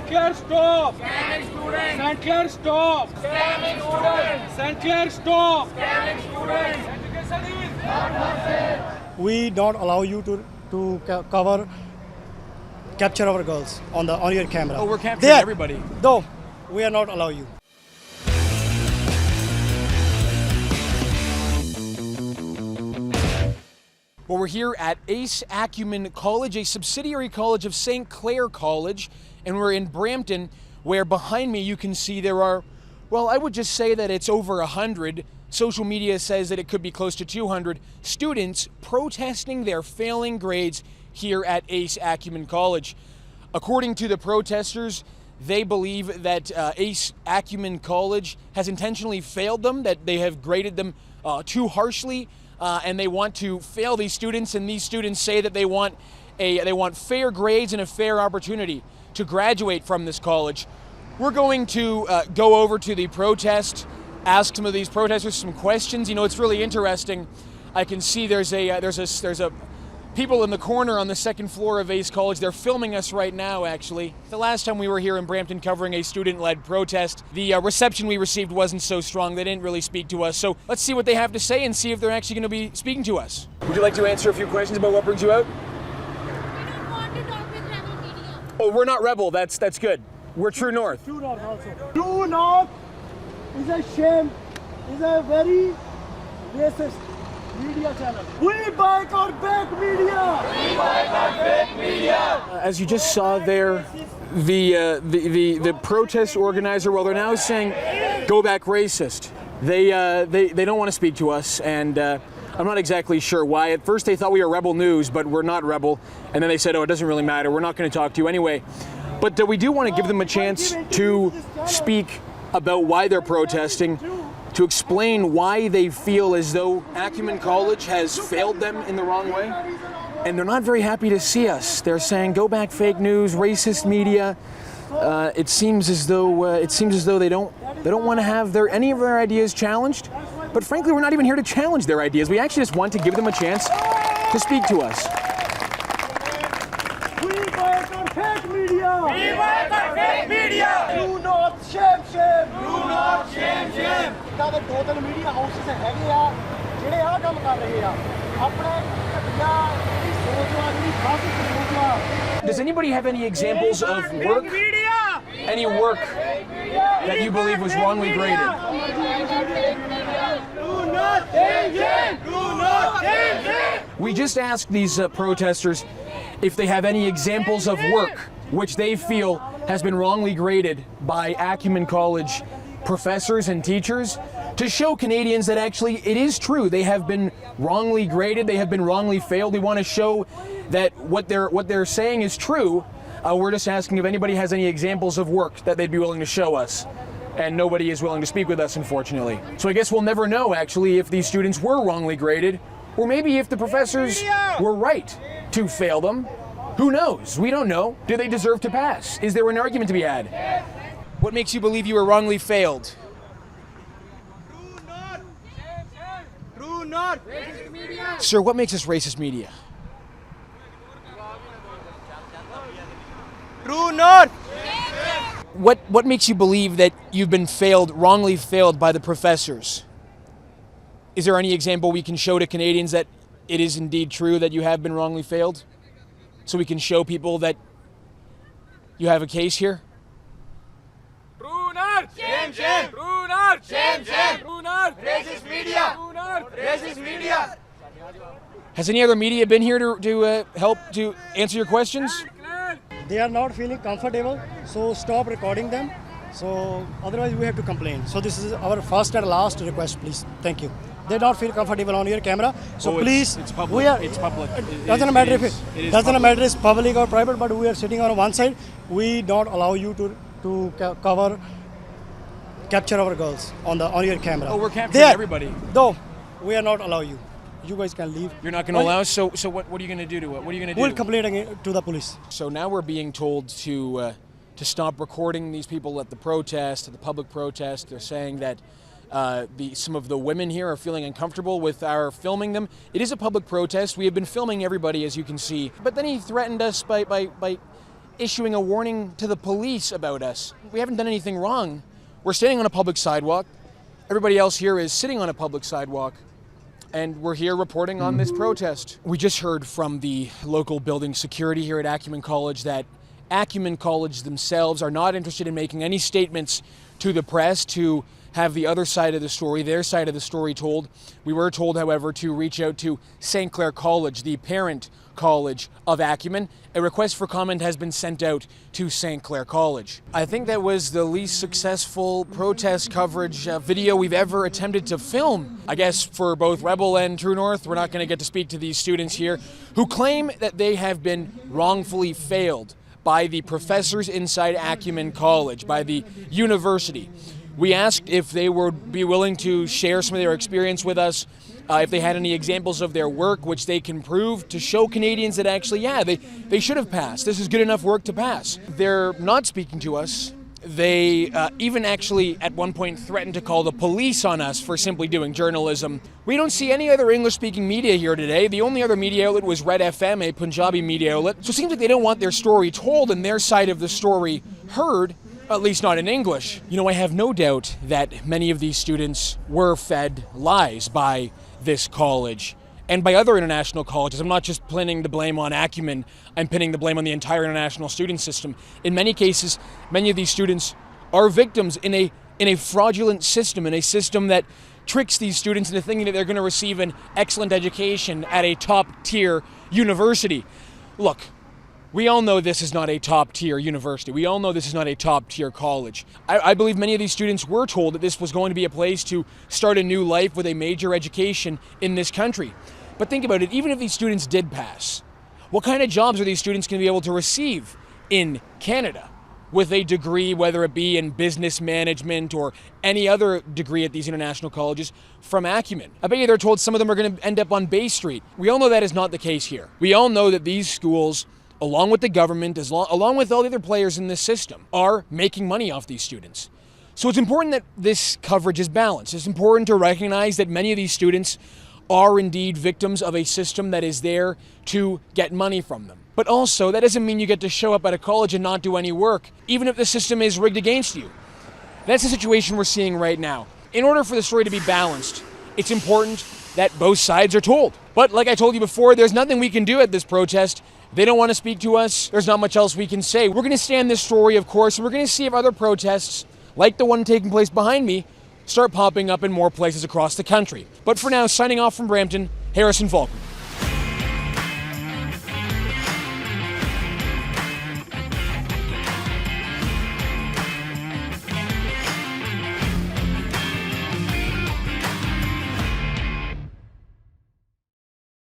St. Clair, stop! Scanning students! St. Clair, stop! Scanning students! St. Clair, stop! Scanning students! Education is not safe! We don't allow you to capture our girls on your camera. Oh, we're capturing everybody. No, we are not allow you. Well, we're here at Ace Acumen College, a subsidiary college of St. Clair College, and we're in Brampton, where behind me you can see there are, well, I would just say that it's over 100. Social media says that it could be close to 200 students protesting their failing grades here at Ace Acumen College. According to the protesters, they believe that Ace Acumen College has intentionally failed them, that they have graded them too harshly, and they want to fail these students, and these students say that they want fair grades and a fair opportunity to graduate from this college. We're going to go over to the protest, ask some of these protesters some questions. You know, it's really interesting. I can see there's a people in the corner on the second floor of Ace College. They're filming us right now, actually. The last time we were here in Brampton covering a student-led protest, the reception we received wasn't so strong. They didn't really speak to us. So let's see what they have to say and see if they're actually going to be speaking to us. Would you like to answer a few questions about what brings you out? We don't want to talk with rebel media. Oh, we're not rebel. That's good. We're True North. True North also. True North is a shame. Is a very racist media channel. We boycott fake media. We boycott fake media. As you just saw there, the protest organizer, well, they're now saying, "Go back, racist." They don't want to speak to us, and I'm not exactly sure why. At first, they thought we were Rebel News, but we're not Rebel, and then they said, "Oh, it doesn't really matter. We're not going to talk to you anyway." But we do want to give them a chance to speak about why they're protesting, to explain why they feel as though Acumen College has failed them in the wrong way. And they're not very happy to see us. They're saying, "Go back, fake news, racist media." It seems as though they don't want to have any of their ideas challenged. But frankly, we're not even here to challenge their ideas. We actually just want to give them a chance to speak to us. We boycott fake media. We boycott fake media! True North, shame, shame. True North, shame, shame! ਤਾਂ ਦੇ ਦੋ ਤਿੰਨ media houses ਹੈਗੇ ਆ ਜਿਹੜੇ ਆ ਕੰਮ ਕਰ ਰਹੇ ਆ ਆਪਣੇ ਘਟੀਆ ਜਿਹੜੀ ਸੋਚ ਆ ਜਿਹੜੀ ਖਾਸ ਸੋਚ ਆ Does anybody have any examples of work? Any work that you believe was wrongly graded? Do not change it! Do not change it! We just asked these protesters if they have any examples of work which they feel has been wrongly graded by Acumen College professors and teachers, to show Canadians that actually it is true. They have been wrongly graded, they have been wrongly failed. We want to show that what they're saying is true. We're just asking if anybody has any examples of work that they'd be willing to show us. And nobody is willing to speak with us, unfortunately. So I guess we'll never know, actually, if these students were wrongly graded, or maybe if the professors were right to fail them. Who knows? We don't know. Do they deserve to pass? Is there an argument to be had? What makes you believe you were wrongly failed? True North! Racist media! Sir, what makes us racist media? True North! What makes you believe that you've been wrongly failed by the professors? Is there any example we can show to Canadians that it is indeed true that you have been wrongly failed? So we can show people that you have a case here? True North! Shame, shame! True North! Shame, shame! True North! Racist media! True North! Racist media! Has any other media been here to help to answer your questions? They are not feeling comfortable, so stop recording them. So otherwise we have to complain. So this is our first and last request, please. Thank you. They don't feel comfortable on your camera, so please. It's public. We are. It's public. Doesn't matter if it doesn't matter if it's public or private, but we are sitting on one side. We don't allow you to capture our girls on your camera. Oh, we're capturing everybody. No, we are not allow you. You guys can leave. You're not going to allow us? So what are you going to do to it? What are you going to do? We'll complain again to the police. So now we're being told to stop recording these people at the protest, at the public protest. They're saying that some of the women here are feeling uncomfortable with our filming them. It is a public protest. We have been filming everybody, as you can see. But then he threatened us by issuing a warning to the police about us. We haven't done anything wrong. We're standing on a public sidewalk. Everybody else here is sitting on a public sidewalk. And we're here reporting on this protest. We just heard from the local building security here at Acumen College that Acumen College themselves are not interested in making any statements to the press to have the other side of the story, their side of the story told. We were told, however, to reach out to St. Clair College, the parent college of Acumen. A request for comment has been sent out to St. Clair College. I think that was the least successful protest coverage video we've ever attempted to film. I guess for both Rebel and True North, we're not going to get to speak to these students here who claim that they have been wrongfully failed by the professors inside Acumen College, by the university. We asked if they would be willing to share some of their experience with us, if they had any examples of their work which they can prove to show Canadians that actually, yeah, they should have passed. This is good enough work to pass. They're not speaking to us. They even actually at one point threatened to call the police on us for simply doing journalism. We don't see any other English-speaking media here today. The only other media outlet was Red FM, a Punjabi media outlet. So it seems like they don't want their story told and their side of the story heard, at least not in English. You know, I have no doubt that many of these students were fed lies by this college and by other international colleges. I'm not just pinning the blame on Acumen, I'm pinning the blame on the entire international student system. In many cases, many of these students are victims in a fraudulent system, in a system that tricks these students into thinking that they're going to receive an excellent education at a top-tier university. Look, we all know this is not a top-tier university. We all know this is not a top-tier college. I believe many of these students were told that this was going to be a place to start a new life with a major education in this country. But think about it, even if these students did pass, what kind of jobs are these students going to be able to receive in Canada with a degree, whether it be in business management or any other degree at these international colleges from Acumen? I bet you they're told some of them are going to end up on Bay Street. We all know that is not the case here. We all know that these schools, along with the government, along with all the other players in this system, are making money off these students. So it's important that this coverage is balanced. It's important to recognize that many of these students are indeed victims of a system that is there to get money from them. But also, that doesn't mean you get to show up at a college and not do any work, even if the system is rigged against you. That's the situation we're seeing right now. In order for the story to be balanced, it's important that both sides are told. But like I told you before, there's nothing we can do at this protest. They don't want to speak to us. There's not much else we can say. We're going to stay on this story, of course, and we're going to see if other protests, like the one taking place behind me, start popping up in more places across the country. But for now, signing off from Brampton, Harrison Faulkner.